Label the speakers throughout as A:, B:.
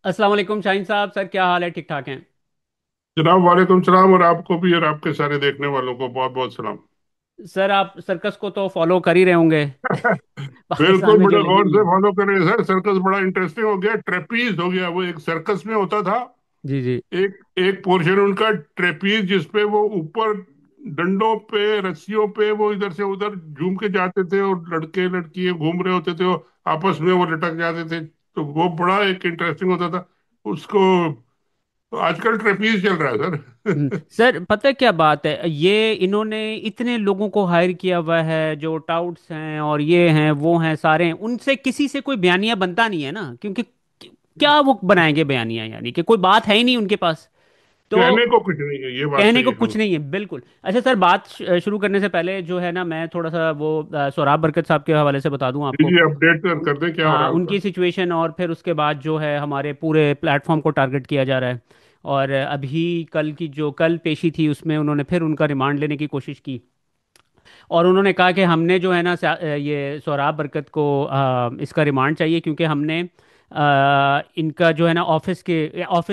A: अस्सलाम वालेकुम शाहीन साहब। सर क्या हाल है? ठीक ठाक हैं?
B: जनाब वालेकुम सलाम। और आपको भी और आपके सारे देखने वालों को बहुत बहुत सलाम।
A: सर आप सर्कस को तो फॉलो कर ही रहे होंगे पाकिस्तान
B: बिल्कुल
A: में जो
B: बड़े
A: लगी
B: गौर
A: हुई
B: से
A: है।
B: फॉलो करें सर। सर्कस बड़ा इंटरेस्टिंग हो गया, ट्रेपीज हो गया। वो एक सर्कस में होता था।
A: जी जी।
B: एक एक पोर्शन उनका ट्रेपीज, जिसपे वो ऊपर डंडों पे रस्सियों पे वो इधर से उधर झूम के जाते थे, और लड़के लड़कियां घूम रहे होते थे, और आपस में वो लटक जाते थे। तो वो बड़ा एक इंटरेस्टिंग होता था उसको। तो आजकल ट्रेपीज चल रहा है सर।
A: सर पता है क्या बात है, ये इन्होंने इतने लोगों को हायर किया हुआ है जो टाउट्स हैं और ये हैं वो हैं, सारे हैं, उनसे किसी से कोई बयानिया बनता नहीं है ना, क्योंकि क्या वो बनाएंगे बयानिया? यानी कि कोई बात है ही नहीं उनके पास। तो
B: कहने को कुछ नहीं है, ये बात
A: कहने
B: सही
A: को
B: है।
A: कुछ नहीं है, बिल्कुल। अच्छा सर, बात शुरू करने से पहले जो है ना, मैं थोड़ा सा वो सोहराब बरकत साहब के हवाले से बता दूं
B: जी
A: आपको।
B: जी, अपडेट कर दें क्या हो रहा
A: हाँ,
B: है
A: उनकी
B: उनका।
A: सिचुएशन, और फिर उसके बाद जो है हमारे पूरे प्लेटफॉर्म को टारगेट किया जा रहा है। और अभी कल की जो कल पेशी थी उसमें उन्होंने फिर उनका रिमांड लेने की कोशिश की। और उन्होंने कहा कि हमने जो है ना ये सोहराब बरकत को इसका रिमांड चाहिए, क्योंकि हमने इनका जो है ना ऑफिस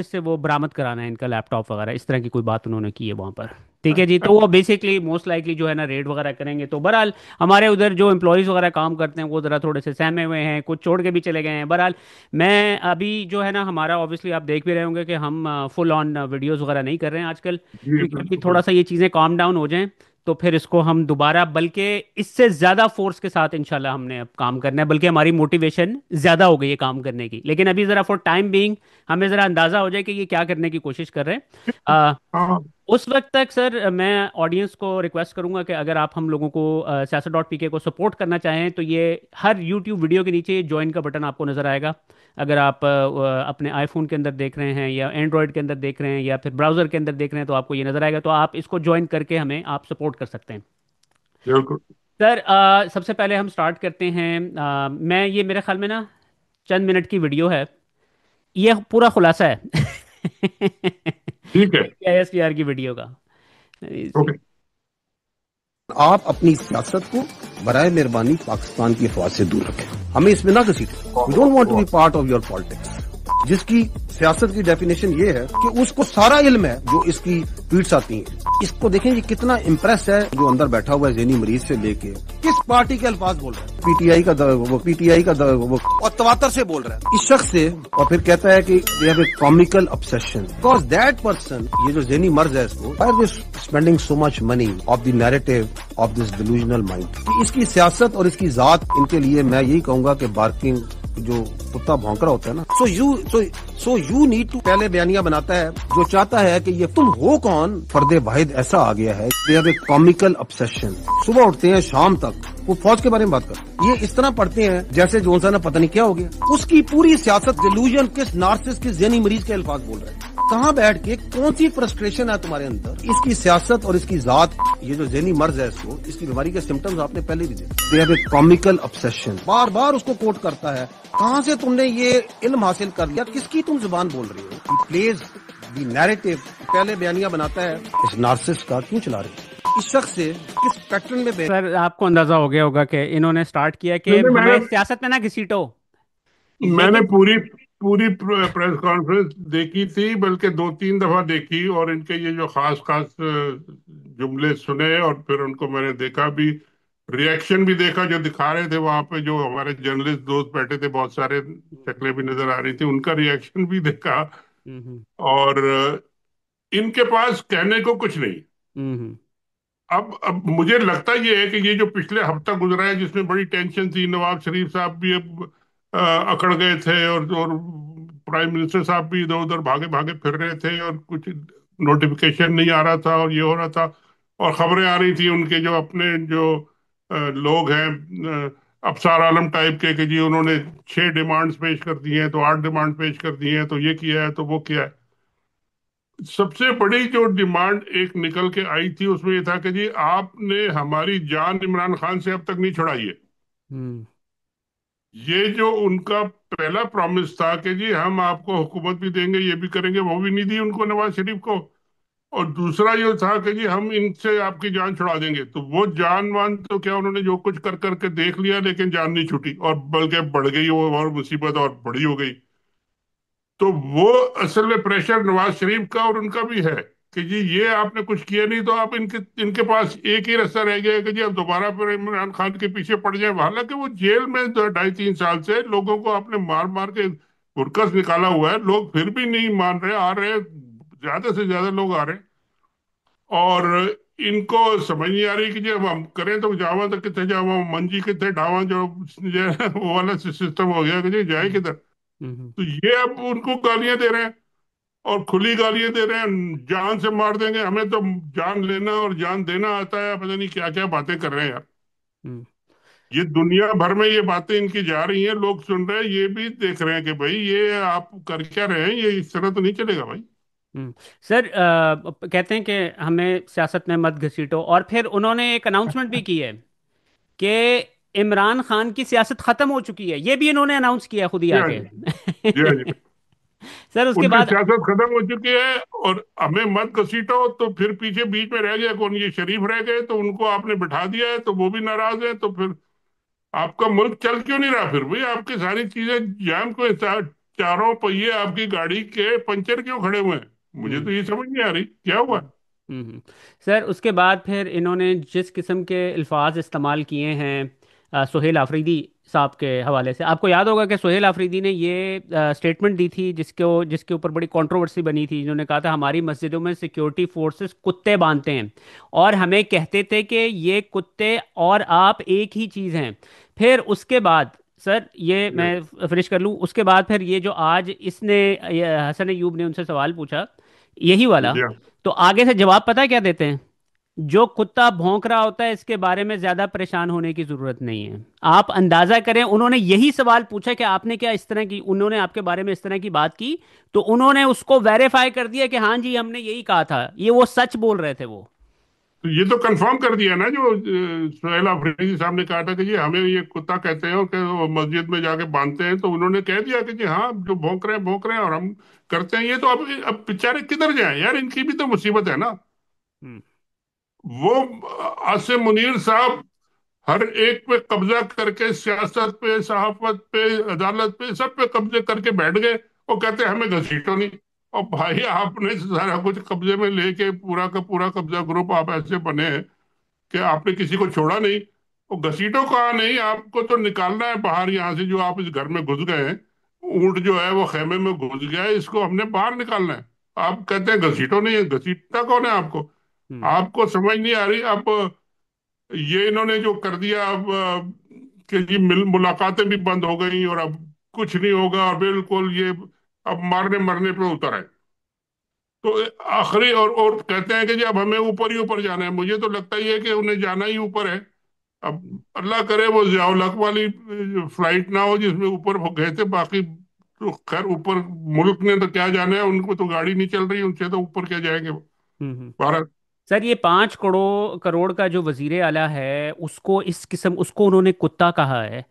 A: से वो बरामद कराना है, इनका लैपटॉप वगैरह, इस तरह की कोई बात उन्होंने की है वहाँ पर। ठीक है जी, तो वो बेसिकली मोस्ट लाइकली जो है ना रेड वगैरह करेंगे। तो बहरहाल हमारे उधर जो एम्प्लॉयज़ वगैरह काम करते हैं वो ज़रा थोड़े से सहमे हुए हैं, कुछ छोड़ के भी चले गए हैं। बहरहाल मैं अभी जो है ना, हमारा ऑब्वियसली आप देख भी रहे होंगे कि हम फुल ऑन वीडियोज़ वगैरह नहीं कर रहे हैं आजकल,
B: जी
A: क्योंकि अभी
B: बिल्कुल
A: थोड़ा
B: बिल्कुल।
A: सा ये चीज़ें काम डाउन हो जाएं तो फिर इसको हम दोबारा, बल्कि इससे ज़्यादा फोर्स के साथ इंशाल्लाह हमने अब काम करना है, बल्कि हमारी मोटिवेशन ज़्यादा हो गई है काम करने की। लेकिन अभी ज़रा फॉर टाइम बीइंग हमें ज़रा अंदाज़ा हो जाए कि ये क्या करने की कोशिश कर रहे हैं।
B: हाँ
A: उस वक्त तक सर मैं ऑडियंस को रिक्वेस्ट करूंगा कि अगर आप हम लोगों को सियासत डॉट पी के को सपोर्ट करना चाहें तो ये हर यूट्यूब वीडियो के नीचे ज्वाइन का बटन आपको नज़र आएगा। अगर आप अपने आईफोन के अंदर देख रहे हैं या एंड्रॉयड के अंदर देख रहे हैं या फिर ब्राउज़र के अंदर देख रहे हैं तो आपको ये नज़र आएगा, तो आप इसको ज्वाइन करके हमें आप सपोर्ट कर सकते हैं।
B: बिल्कुल।
A: सर सबसे पहले हम स्टार्ट करते हैं। मैं ये मेरे ख्याल में ना चंद मिनट की वीडियो है, ये पूरा खुलासा है
B: ठीक है।
A: एसपीआर की वीडियो का।
B: ओके।
C: आप अपनी सियासत को बराए मेहरबानी पाकिस्तान की अफवाह से दूर रखें। हमें इसमें ना घसीटें। We don't want to be part of your politics. जिसकी सियासत की डेफिनेशन ये है कि उसको सारा इल्म है जो इसकी ट्वीट्स आती हैं। इसको देखें ये कितना इम्प्रेस है, जो अंदर बैठा हुआ है ज़हनी मरीज से लेके किस पार्टी के अल्फाज बोल रहा है। पीटीआई का वो पीटीआई का वो और तवातर से बोल रहा है इस शख्स से, और फिर कहता है कि they have a comical obsession because that person, ये जो ज़हनी मर्ज है इसको, why are they spending so much money of the narrative of this delusional mind. इसकी सियासत और इसकी जात, इनके लिए मैं यही कहूंगा कि बार्किंग, जो कुत्ता भौंक रहा होता है ना, सो यू नीड टू। पहले बयानिया बनाता है जो चाहता है कि ये तुम हो कौन, फर्दे वाहिद ऐसा आ गया है, दे हैव ए कॉमिकल ऑब्सेशन। सुबह उठते हैं शाम तक वो फौज के बारे में बात करते हैं, ये इस तरह पढ़ते हैं जैसे जोनसा ना पता नहीं क्या हो गया। उसकी पूरी सियासत डिलूजन किस नार्सिस किस ज़हनी मरीज के अल्फाज बोल रहे हैं। कहाँ बैठ के कौन सी फ्रस्ट्रेशन है तुम्हारे अंदर। इसकी सियासत और इसकी जात, ये जो ज़हनी मर्ज है इसको, इसकी बीमारी के सिम्टम्स आपने पहले भी देखे। They have a comical obsession, बार बार उसको कोट करता है। कहाँ से तुमने ये इल्म हासिल कर लिया, किसकी तुम जुबान बोल रही हो। Plays the narrative. पहले बयानिया बनाता है इस नार्सिस का क्यों चला रही है, इस शख्स से किस पैटर्न में
A: सर आपको अंदाजा हो गया होगा कि इन्होंने स्टार्ट किया कि
B: मैंने
A: हमें
B: मैंने
A: सियासत में ना घसीटो,
B: मैंने
A: लेकिन
B: पूरी पूरी प्रेस कॉन्फ्रेंस देखी थी, बल्कि दो तीन दफा देखी, और इनके ये जो खास खास जुमले सुने, और फिर उनको मैंने देखा भी, रिएक्शन भी देखा जो दिखा रहे थे वहां पे। जो हमारे जर्नलिस्ट दोस्त बैठे थे, बहुत सारे शक्लें भी नजर आ रही थी, उनका रिएक्शन भी देखा।
A: हम्म
B: और इनके पास कहने को कुछ नहीं।
A: हम्म
B: अब मुझे लगता ये है कि ये जो पिछले हफ्ता गुजरा है, जिसमें बड़ी टेंशन थी, नवाज शरीफ साहब भी अब अकड़ गए थे, और प्राइम मिनिस्टर साहब भी इधर उधर भागे भागे फिर रहे थे, और कुछ नोटिफिकेशन नहीं आ रहा था, और ये हो रहा था। और खबरें आ रही थी उनके जो अपने जो लोग हैं, अफसार आलम टाइप के, कि जी उन्होंने 6 डिमांड्स पेश कर दी हैं, तो 8 डिमांड पेश कर दी हैं, तो ये किया है, तो वो किया है। सबसे बड़ी जो डिमांड एक निकल के आई थी उसमें ये था कि जी आपने हमारी जान इमरान खान से अब तक नहीं छुड़ाई है।
A: हम्म
B: ये जो उनका पहला प्रॉमिस था कि जी हम आपको हुकूमत भी देंगे, ये भी करेंगे, वो भी नहीं दी उनको, नवाज शरीफ को। और दूसरा ये था कि जी हम इनसे आपकी जान छुड़ा देंगे। तो वो जान वान तो क्या, उन्होंने जो कुछ कर करके देख लिया, लेकिन जान नहीं छूटी, और बल्कि बढ़ गई वो, और मुसीबत और बड़ी हो गई। तो वो असल में प्रेशर नवाज शरीफ का और उनका भी है कि जी ये आपने कुछ किया नहीं, तो आप इनके इनके पास एक ही रास्ता रह गया है कि जी अब दोबारा फिर इमरान खान के पीछे पड़ जाए। हालांकि वो जेल में 2.5-3 साल से लोगों को आपने मार मार के बुरकस निकाला हुआ है, लोग फिर भी नहीं मान रहे, आ रहे, ज्यादा से ज्यादा लोग आ रहे हैं। और इनको समझ नहीं आ रही कि जब हम करें तो जावा तो कितने जावा, मंजी कितने ढावा, जो है वो वाला सिस्टम हो गया कि जी जाए किधर।
A: हम्म।
B: तो ये अब उनको गालियां दे रहे हैं, और खुली गालियां दे रहे हैं, जान से मार देंगे, हमें तो जान लेना और जान देना आता है, पता नहीं क्या क्या बातें कर रहे हैं यार।
A: हम्म।
B: ये दुनिया भर में ये बातें इनकी जा रही हैं, लोग सुन रहे हैं, ये भी देख रहे हैं कि भाई ये आप कर क्या रहे हैं, ये इस तरह तो नहीं चलेगा भाई।
A: हम्म। सर, कहते हैं कि हमें सियासत में मत घसीटो, और फिर उन्होंने एक अनाउंसमेंट भी की है कि इमरान खान की सियासत खत्म हो चुकी है। ये भी इन्होंने अनाउंस किया खुद ही
B: जी हाँ
A: आके।
B: जी। जी हाँ जी।
A: सर उसके
B: उनकी
A: बाद।
B: सियासत खत्म हो चुकी है, और हमें मत घसीटो, तो फिर पीछे बीच में रह गया कौन, ये शरीफ रह गए, तो उनको आपने बिठा दिया है, तो वो भी नाराज है, तो फिर आपका मुल्क चल क्यों नहीं रहा फिर भाई, आपकी सारी चीजें जैम क्यों, चारों पहिए आपकी गाड़ी के पंचर क्यों खड़े हुए हैं, मुझे
A: हम्म।
B: तो ये समझ नहीं आ रही क्या हुआ
A: हम्म।
B: है।
A: सर उसके बाद फिर इन्होंने जिस किस्म के अल्फाज इस्तेमाल किए हैं सुहेल आफरीदी साहब के हवाले से, आपको याद होगा कि सुहेल आफरीदी ने ये स्टेटमेंट दी थी जिसके ऊपर बड़ी कंट्रोवर्सी बनी थी। इन्होंने कहा था हमारी मस्जिदों में सिक्योरिटी फोर्सेस कुत्ते बांधते हैं, और हमें कहते थे कि ये कुत्ते और आप एक ही चीज़ हैं। फिर उसके बाद सर, ये
B: जी
A: मैं फिनिश कर लूँ, उसके बाद फिर ये जो आज ये हसन अयूब ने उनसे सवाल पूछा, यही वाला,
B: जी।
A: तो आगे से जवाब पता है क्या देते हैं? जो कुत्ता भौंक रहा होता है इसके बारे में ज्यादा परेशान होने की जरूरत नहीं है। आप अंदाजा करें, उन्होंने यही सवाल पूछा कि आपने क्या इस तरह की, उन्होंने आपके बारे में इस तरह की बात की, तो उन्होंने उसको वेरीफाई कर दिया कि हाँ जी हमने यही कहा था, ये वो सच बोल रहे थे वो।
B: तो ये तो कंफर्म कर दिया ना, जो सुहेल अफरीदी साहब ने कहा था कि जी हमें ये कुत्ता कहते हैं और कि वो मस्जिद में जाके बांधते हैं, तो उन्होंने कह दिया कि जी हाँ जो भौंक रहे हैं और हम करते हैं ये, तो अब बेचारे किधर जाएं यार, इनकी भी तो मुसीबत है ना।
A: हम्म।
B: वो आसिम मुनीर साहब हर एक पे कब्जा करके, सियासत पे, सहाफत पे, अदालत पे, सब पे कब्जे करके बैठ गए, और कहते हैं हमें घसीटो नहीं। और भाई आपने सारा कुछ कब्जे में लेके पूरा का पूरा कब्जा ग्रुप आप ऐसे बने हैं कि आपने किसी को छोड़ा नहीं। वो घसीटो कहा नहीं, आपको तो निकालना है बाहर यहाँ से, जो आप इस घर में घुस गए हैं, ऊंट जो है वो खेमे में घुस गया है, इसको हमने बाहर निकालना है। आप कहते हैं घसीटो नहीं है, घसीटता कौन है आपको?
A: हम्म।
B: आपको समझ नहीं आ रही अब। ये इन्होंने जो कर दिया अब, कि जी मुलाकातें भी बंद हो गई और अब कुछ नहीं होगा, और बिल्कुल ये अब मारने मरने पे उतर है। तो आखिरी, और कहते हैं कि जी अब हमें ऊपर ही ऊपर जाना है। मुझे तो लगता ही है कि उन्हें जाना ही ऊपर है। अब अल्लाह करे वो ज़ियाउल हक वाली फ्लाइट ना हो जिसमें ऊपर वो गए थे, बाकी तो खैर ऊपर मुल्क ने तो क्या जाना है, उनको तो गाड़ी नहीं चल रही, उनसे तो ऊपर क्या जाएंगे वो,
A: हम्म।
B: भारत।
A: सर ये 5 करोड़ का जो वजीर आला है, उसको इस किस्म, उसको उन्होंने कुत्ता कहा है।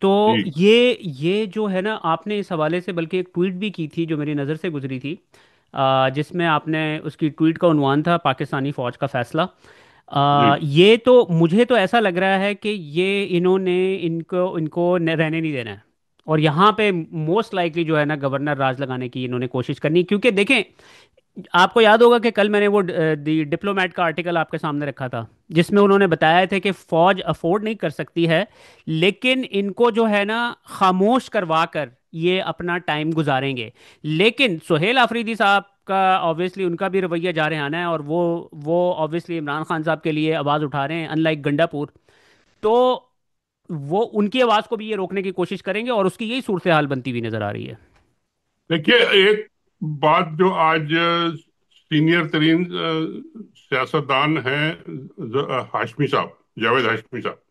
A: तो
B: जी
A: ये जो है ना, आपने इस हवाले से बल्कि एक ट्वीट भी की थी जो मेरी नज़र से गुजरी थी, जिसमें आपने, उसकी ट्वीट का उन्वान था पाकिस्तानी फ़ौज का फैसला।
B: जी
A: ये तो मुझे तो ऐसा लग रहा है कि ये इन्होंने इनको इनको रहने नहीं देना है, और यहाँ पे मोस्ट लाइकली जो है ना गवर्नर राज लगाने की इन्होंने कोशिश करनी, क्योंकि देखें, आपको याद होगा कि कल मैंने वो दी डिप्लोमेट का आर्टिकल आपके सामने रखा था, जिसमें उन्होंने बताया था कि फौज अफोर्ड नहीं कर सकती है, लेकिन इनको जो है ना खामोश करवा कर ये अपना टाइम गुजारेंगे। लेकिन सुहेल आफरीदी साहब का ऑब्वियसली उनका भी रवैया जा रहा है, और वो ऑब्वियसली इमरान खान साहब के लिए आवाज़ उठा रहे हैं, अनलाइक गंडापुर। तो वो उनकी आवाज़ को भी ये रोकने की कोशिश करेंगे, और उसकी यही सूरत हाल बनती हुई नजर आ रही है।
B: देखिए, एक बात जो आज सीनियर तरीन सियासतदान हैं, हाशमी साहब, जावेद हाशमी साहब,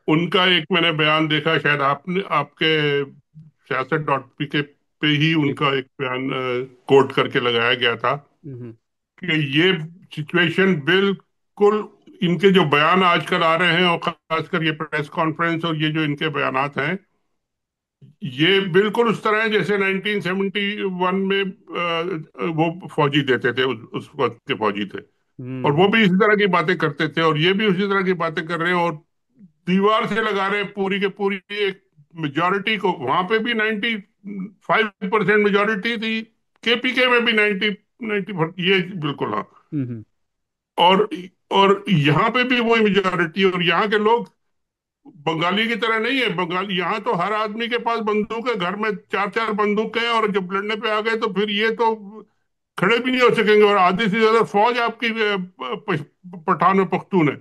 B: उनका एक मैंने बयान देखा, शायद आपने आपके siyaset.pk के पे ही
A: जी।
B: उनका एक बयान कोट करके लगाया गया था
A: हम्म।
B: कि ये सिचुएशन बिल्कुल, इनके जो बयान आजकल आ रहे हैं और खासकर ये प्रेस कॉन्फ्रेंस और ये जो इनके बयानात हैं, ये बिल्कुल उस तरह है जैसे 1971 में वो फौजी देते थे, उस वक्त के फौजी थे, और वो
A: हम्म।
B: भी इसी तरह की बातें करते थे, और ये भी उसी तरह की बातें कर रहे हैं, और दीवार से लगा रहे हैं पूरी के पूरी एक मेजॉरिटी को। वहां पे भी 5% मेजोरिटी थी। केपीके में भी 90 ये बिल्कुल हाँ।
A: हम्म।
B: और और यहाँ पे भी वही मेजोरिटी, और यहाँ के लोग बंगाली की तरह नहीं है। बंगाली यहाँ तो हर आदमी के पास बंदूक है, घर में चार चार बंदूक है, और जब लड़ने पे आ गए तो फिर ये तो खड़े भी नहीं हो सकेंगे। और आधी से ज्यादा फौज आपकी पठान और पख्तून है।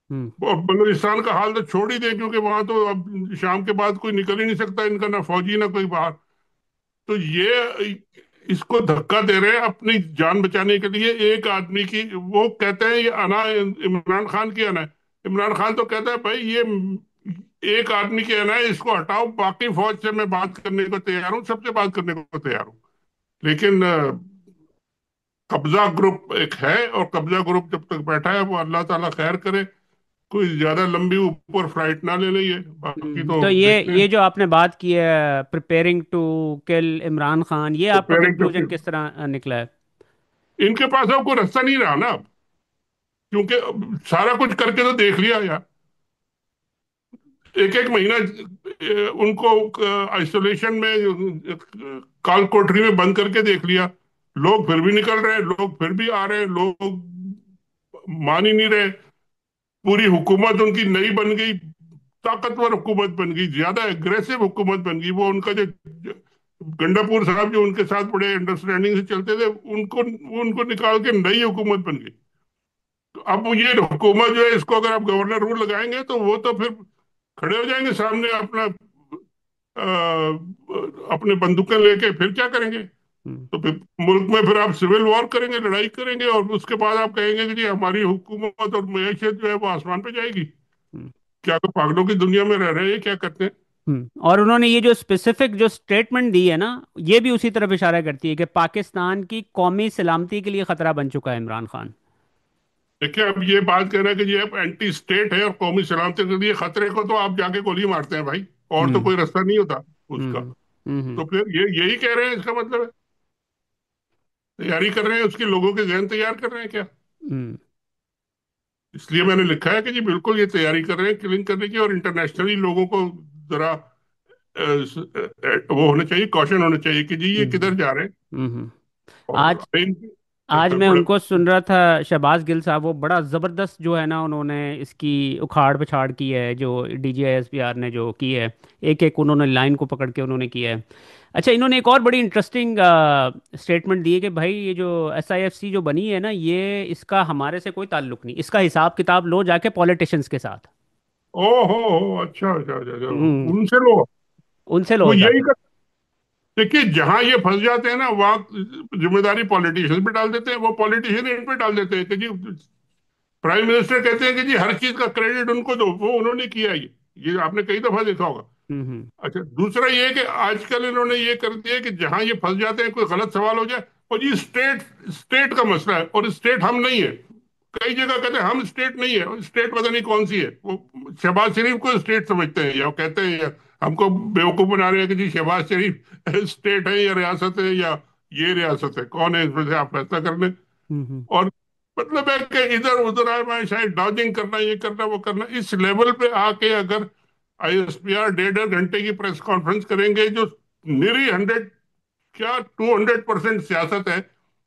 A: हम्म।
B: और बलूचिस्तान का हाल तो छोड़ ही दें, क्योंकि वहां तो अब शाम के बाद कोई निकल ही नहीं सकता इनका, ना फौजी ना कोई बाहर। तो ये इसको धक्का दे रहे हैं अपनी जान बचाने के लिए एक आदमी की। वो कहते हैं ये अना इमरान खान की अना है। इमरान खान तो कहता है भाई ये एक आदमी की अना है, इसको हटाओ, बाकी फौज से मैं बात करने को तैयार हूँ, सबसे बात करने को तैयार हूँ। लेकिन कब्जा ग्रुप एक है, और कब्जा ग्रुप जब तक बैठा है, वो अल्लाह ताला खैर करे, कोई ज्यादा लंबी ऊपर फ्लाइट ना ले लिए, बाकी तो
A: तो
B: देखते हैं।
A: ये जो आपने बात की है preparing to kill Imran Khan, ये
B: तो
A: आपका
B: पेरेंट
A: कंक्लूजन किस तरह निकला है?
B: इनके पास अब कोई रास्ता नहीं रहा ना अब, क्योंकि अब सारा कुछ करके तो देख लिया यार। एक एक महीना उनको आइसोलेशन में काल कोठरी में बंद करके देख लिया। लोग फिर भी निकल रहे हैं, लोग फिर भी आ रहे हैं, लोग मान ही नहीं रहे। पूरी हुकूमत उनकी नई बन गई, ताकतवर हुकूमत बन गई, ज्यादा एग्रेसिव हुकूमत बन गई। वो उनका जो गंडापुर साहब जो उनके साथ बड़े अंडरस्टैंडिंग से चलते थे, उनको उनको निकाल के नई हुकूमत बन गई। तो अब ये हुकूमत जो है, इसको अगर आप गवर्नर रूल लगाएंगे तो वो तो फिर खड़े हो जाएंगे सामने अपना अपने बंदूकें लेके, फिर क्या करेंगे?
A: हम्म।
B: तो फिर मुल्क में फिर आप सिविल वॉर करेंगे, लड़ाई करेंगे, और उसके बाद आप कहेंगे कि जी हमारी हुकूमत और मैशियत जो है वो आसमान पे जाएगी।
A: हम्म।
B: क्या तो पागलों की दुनिया में रह रहे हैं, ये क्या करते हैं?
A: और उन्होंने ये जो स्पेसिफिक जो स्टेटमेंट दी है ना, ये भी उसी तरफ इशारा करती है कि पाकिस्तान की कौमी सलामती के लिए खतरा बन चुका है इमरान खान।
B: देखिए, अब ये बात कह रहे हैं कि ये एंटी स्टेट है और कौमी सलामती के लिए खतरे को तो आप जाके गोली मारते हैं भाई, और तो
A: हम्म।
B: कोई रास्ता नहीं होता उसका।
A: हम्म। हम्म।
B: तो फिर ये यही कह रहे हैं, इसका मतलब है तैयारी कर रहे हैं, उसके लोगों के जहन तैयार कर रहे हैं क्या?
A: हम्म।
B: इसलिए मैंने लिखा है कि जी बिल्कुल ये तैयारी कर रहे हैं किलिंग करने की, और इंटरनेशनली लोगों को जरा वो होना चाहिए, कॉशन होना चाहिए कि जी ये
A: हम्म।
B: किधर जा रहे हैं।
A: हम्म।
B: और
A: आज
B: इनके
A: आज मैं
B: बड़े
A: उनको सुन रहा था, शहबाज गिल साहब, वो बड़ा ज़बरदस्त जो है ना, उन्होंने इसकी उखाड़ पछाड़ की है जो DGISPR ने जो की है। एक एक उन्होंने लाइन को पकड़ के उन्होंने किया है। अच्छा, इन्होंने एक और बड़ी इंटरेस्टिंग स्टेटमेंट दी है कि भाई ये जो SIFC जो बनी है ना, ये इसका हमारे से कोई ताल्लुक नहीं, इसका हिसाब किताब लो जाके पॉलिटिशियंस के साथ।
B: ओ हो, अच्छा अच्छा अच्छा अच्छा,
A: हम्म।
B: उनसे लो।
A: उनसे लो
B: वो यही
A: जाके।
B: कर, देखिए जहां ये फंस जाते हैं ना, वहां जिम्मेदारी पॉलिटिशियन पे डाल देते हैं, वो पॉलिटिशियन इन पे डाल देते हैं कि जी प्राइम मिनिस्टर कहते हैं कि जी हर चीज का क्रेडिट उनको दो, वो उन्होंने किया ये आपने कई दफा देखा होगा।
A: हम्म।
B: अच्छा, दूसरा ये है कि आजकल इन्होंने ये कर दिया कि जहां ये फंस जाते हैं, कोई गलत सवाल हो जाए, और जी स्टेट स्टेट का मसला है, और स्टेट हम नहीं है। कई जगह कहते हैं हम स्टेट नहीं है, और स्टेट पता नहीं कौन सी है। वो शहबाज शरीफ को स्टेट समझते हैं, या वो कहते हैं, या हमको बेवकूफ बना रहे हैं कि जी शहबाज शरीफ स्टेट है या रियासत है, या ये रियासत है, कौन है इसमें से आप फैसला कर लें।
A: हम्म।
B: और मतलब है कि इधर उधर आए, मैं शायद डॉजिंग करना, ये करना वो करना, इस लेवल पे आके अगर ISPR 1.5 घंटे की प्रेस कॉन्फ्रेंस करेंगे जो निरी 200% सियासत है,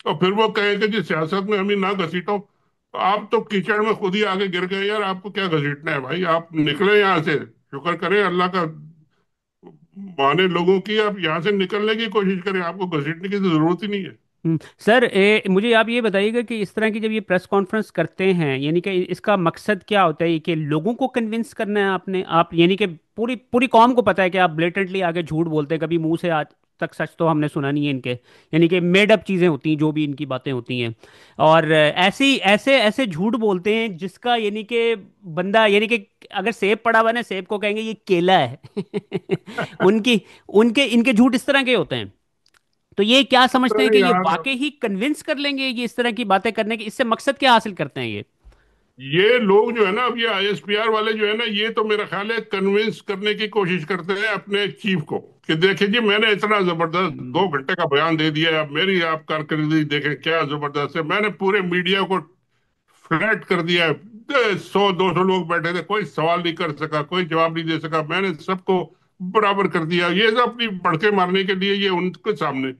B: और फिर वो कहेंगे कि सियासत में हमें ना घसीटो, तो आप तो कीचड़ में खुद ही आगे गिर गए यार, आपको क्या घसीटना है भाई? आप निकले यहाँ से, शुक्र करें अल्लाह का, माने लोगों की, आप यहाँ से निकलने की कोशिश करें, आपको घसीटने की तो जरूरत ही नहीं है।
A: सर, मुझे आप ये बताइएगा कि इस तरह की जब ये प्रेस कॉन्फ्रेंस करते हैं, यानी कि इसका मकसद क्या होता है? कि लोगों को कन्विंस करना है आपने, आप यानी कि पूरी पूरी कौम को पता है कि आप ब्लेटेंटली आगे झूठ बोलते हैं, कभी मुंह से आज तक सच तो हमने सुना नहीं है इनके, यानी कि मेड अप चीज़ें होती हैं जो भी इनकी बातें होती हैं। और ऐसी ऐसे ऐसे झूठ बोलते हैं जिसका यानी कि बंदा, यानी कि अगर सेब पड़ा हुआ है ना, सेब को कहेंगे ये केला है। उनकी उनके इनके झूठ इस तरह के होते हैं। तो ये क्या समझते हैं
B: अरे
A: कि ये
B: यार,
A: वाकई ही कन्विंस कर लेंगे ये इस तरह की बातें करने की? इससे मकसद क्या हासिल करते हैं ये?
B: ये लोग जो है ना, अब ये ISPR वाले जो है ना, ये तो मेरा ख्याल है कन्विंस करने की कोशिश करते हैं अपने चीफ को कि देखिए जी मैंने इतना जबरदस्त
A: हम्म।
B: 2 घंटे का बयान दे दिया है, अब मेरी आप कारकर्दगी देखें क्या जबरदस्त है, मैंने पूरे मीडिया को फ्लैट कर दिया है। 100-200 लोग बैठे थे, कोई सवाल नहीं कर सका, कोई जवाब नहीं दे सका, मैंने सबको बराबर कर दिया। ये सब अपनी भड़के मारने के लिए, ये उनके सामने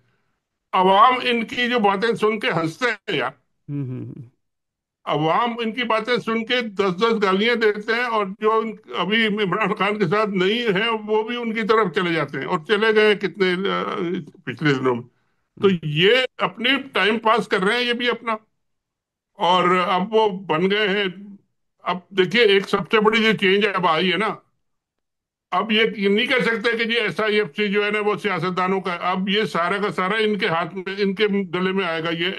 B: अवाम इनकी जो बातें सुन के हंसते हैं यार। अवाम इनकी बातें सुन के 10-10 गालियां देते हैं, और जो अभी इमरान खान के साथ नहीं है वो भी उनकी तरफ चले जाते हैं, और चले गए कितने पिछले दिनों में। तो
A: हम्म
B: ये अपने टाइम पास कर रहे हैं ये भी अपना, और अब वो बन गए हैं। अब देखिए, एक सबसे बड़ी जो चेंज अब आई है ना, अब ये नहीं कह सकते कि जी SIFC जो है ना वो सियासतदानों का है। अब ये सारा का सारा इनके हाथ में, इनके गले में आएगा। ये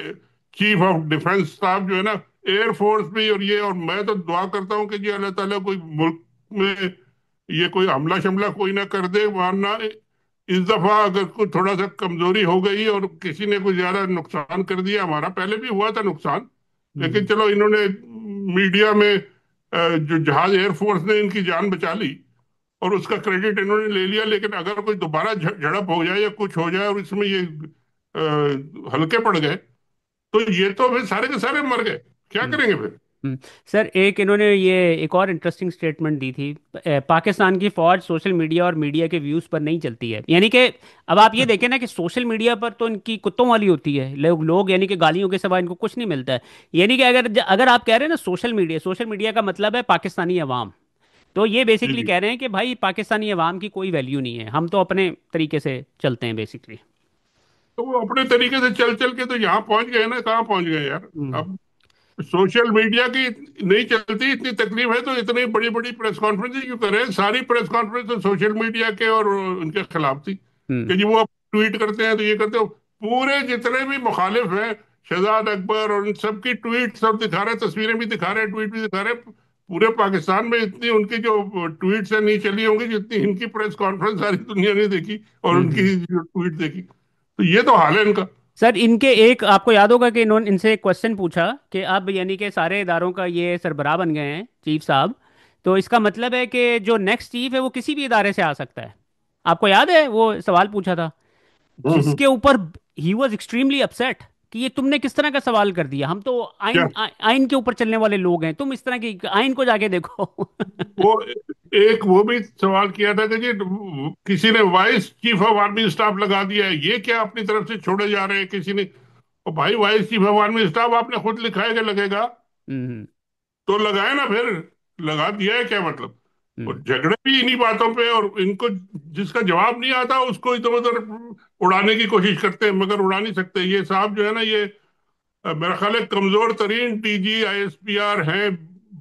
B: चीफ ऑफ डिफेंस स्टाफ जो है ना, एयरफोर्स भी, और ये, और मैं तो दुआ करता हूँ कि जी अल्लाह ताला कोई मुल्क में ये कोई हमला शमला कोई ना कर दे, वरना इस दफा अगर कोई थोड़ा सा कमजोरी हो गई और किसी ने कोई ज्यादा नुकसान कर दिया, हमारा पहले भी हुआ था नुकसान, लेकिन
A: हम्म
B: चलो इन्होंने मीडिया में जो जहाज एयरफोर्स ने इनकी जान बचा ली और उसका क्रेडिट इन्होंने ले लिया। लेकिन अगर कोई दोबारा झड़प हो जाए या कुछ हो जाए और इसमें ये हल्के पड़ गए, तो ये तो फिर सारे के सारे मर गए, क्या
A: हम्म
B: करेंगे फिर?
A: हम्म। सर, एक इन्होंने ये एक और इंटरेस्टिंग स्टेटमेंट दी थी। पाकिस्तान की फौज सोशल मीडिया और मीडिया के व्यूज़ पर नहीं चलती है, यानी कि अब आप ये देखें ना कि सोशल मीडिया पर तो इनकी कुत्तों वाली होती है, लोग यानी कि गालियों के सिवा इनको कुछ नहीं मिलता है। यानी कि अगर अगर आप कह रहे हैं ना सोशल मीडिया का मतलब है पाकिस्तानी अवाम, तो ये
B: जी
A: बेसिकली
B: जी।
A: कह रहे हैं कि भाई पाकिस्तानी अवाम की कोई वैल्यू नहीं है, हम तो अपने तरीके से चलते हैं बेसिकली।
B: तो वो अपने तरीके से चल चल के तो यहाँ पहुंच गए ना, कहाँ पहुंच गए यार।
A: हम्म
B: अब सोशल मीडिया की नहीं चलती, इतनी तकलीफ है तो इतनी बड़ी बड़ी प्रेस कॉन्फ्रेंस क्यों कर रहे हैं? सारी प्रेस कॉन्फ्रेंस तो सोशल मीडिया के और उनके खिलाफ थी,
A: हम्म
B: कि जी वो अब ट्वीट करते हैं तो ये करते हो। पूरे जितने भी मुखालिफ हैं, शहजाद अकबर और इन सबकी ट्वीट सब दिखा रहे हैं, तस्वीरें भी दिखा रहे हैं, ट्वीट भी दिखा रहे हैं। पूरे पाकिस्तान में इतनी उनकी जो ट्वीट से नहीं चली होंगी जितनी इनकी प्रेस कॉन्फ्रेंस सारी दुनिया ने देखी और
A: हम्म।
B: उनकी जो ट्वीट देखी। तो ये तो हाल है इनका।
A: सर, इनके एक आपको याद होगा कि इन्होंने इनसे एक क्वेश्चन पूछा कि अब यानी कि सारे इदारों का ये सरबराह बन गए हैं चीफ साहब, तो इसका मतलब है कि जो नेक्स्ट चीफ है वो किसी भी इदारे से आ सकता है। आपको याद है वो सवाल पूछा था,
B: हम्म।
A: जिसके ऊपर ही वॉज एक्सट्रीमली अपसेट कि ये तुमने किस तरह का सवाल कर दिया, हम तो
B: क्या
A: आइन के ऊपर चलने वाले लोग हैं, तुम इस तरह की आइन को जाके देखो।
B: वो एक वो भी सवाल किया था कि जी किसी ने vice chief of army staff लगा दिया है, ये क्या अपनी तरफ से छोड़े जा रहे हैं किसी ने? और भाई, vice chief of army staff आपने खुद लिखा है कि लगेगा,
A: हम्म
B: तो लगाए ना फिर। लगा दिया है, क्या मतलब? और
A: हम्म
B: झगड़े भी इन्हीं बातों पे, और इनको जिसका जवाब नहीं आता उसको इधर उधर उड़ाने की कोशिश करते हैं, मगर उड़ा नहीं सकते। ये साहब जो है ना, ये मेरा ख्याल है कमजोर तरीन DG ISPR हैं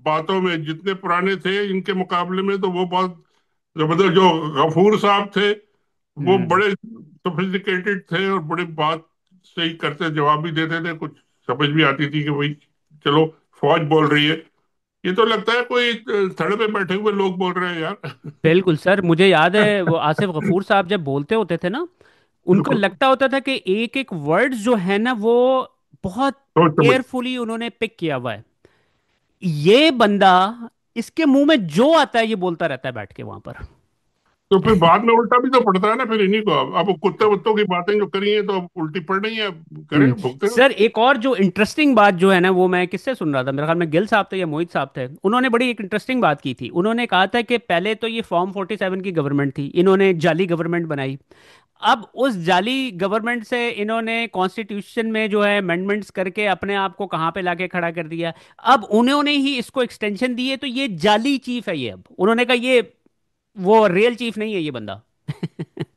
B: बातों में। जितने पुराने थे इनके मुकाबले में तो वो बहुत जबरदस्त। जो गफूर साहब थे वो
A: हम्म।
B: बड़े सोफिस्टिकेटेड थे और बड़े बात सही करते, जवाब भी देते थे, कुछ समझ भी आती थी कि भाई चलो फौज बोल रही है। ये तो लगता है कोई थड़े पे बैठे हुए लोग बोल रहे हैं यार।
A: बिल्कुल सर, मुझे याद है वो आसिफ गफूर साहब जब बोलते होते थे ना, उनको
B: बिल्कुल।
A: लगता होता था कि एक एक वर्ड्स जो है ना वो बहुत
B: सोच समझ।
A: केयरफुली उन्होंने पिक किया हुआ है। ये बंदा इसके मुंह में जो आता है ये बोलता रहता है बैठ के वहां पर।
B: तो फिर बाद में उल्टा भी तो पड़ता है ना फिर इन्हीं को। अब कुत्ते वुत्तों की बातें जो करी हैं तो अब उल्टी पड़ रही है, अब करें,
A: हम्म।
B: भुगते हैं
A: सर,
B: उसको।
A: एक और जो इंटरेस्टिंग बात जो है ना वो मैं किससे सुन रहा था, मेरे ख्याल में गिल साहब थे या मोहित साहब थे, उन्होंने बड़ी एक इंटरेस्टिंग बात की थी। उन्होंने कहा था कि पहले तो ये फॉर्म 47 की गवर्नमेंट थी, इन्होंने जाली गवर्नमेंट बनाई। अब उस जाली गवर्नमेंट से इन्होंने कॉन्स्टिट्यूशन में जो है अमेंडमेंट्स करके अपने आप को कहाँ पे लाके खड़ा कर दिया। अब उन्होंने ही इसको एक्सटेंशन दी है, तो ये जाली चीफ है ये। अब उन्होंने कहा ये वो रियल चीफ नहीं है ये बंदा।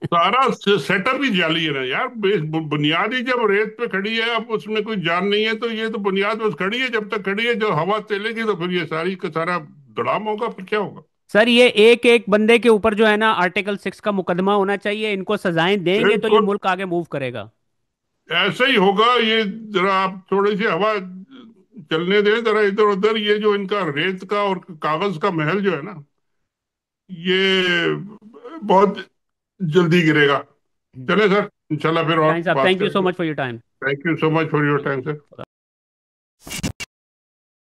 B: सारा सेटअप ही जाली है ना यार। बुनियाद ही जब रेत पे खड़ी है, अब उसमें कोई जान नहीं है, तो ये तो बुनियाद बस खड़ी है। जब तक खड़ी है, जो हवा चलेगी तो फिर ये सारी का सारा दड़ाम होगा, फिर क्या होगा?
A: सर, ये एक एक बंदे के ऊपर जो है ना आर्टिकल 6 का मुकदमा होना चाहिए, इनको सजाएं देंगे तो ये
B: बिल्कुल
A: मुल्क आगे मूव करेगा।
B: ऐसे ही होगा ये। जरा आप थोड़ी सी हवा चलने दें, जरा इधर उधर। ये जो इनका रेत का और कागज का महल जो है ना, ये बहुत जल्दी गिरेगा। चले सर, इंशाल्लाह फिर और
A: शाहीन साहब,
B: बात
A: थैंक यू सो
B: करेंगे।
A: Much for your time.
B: Thank you so much for your time sir.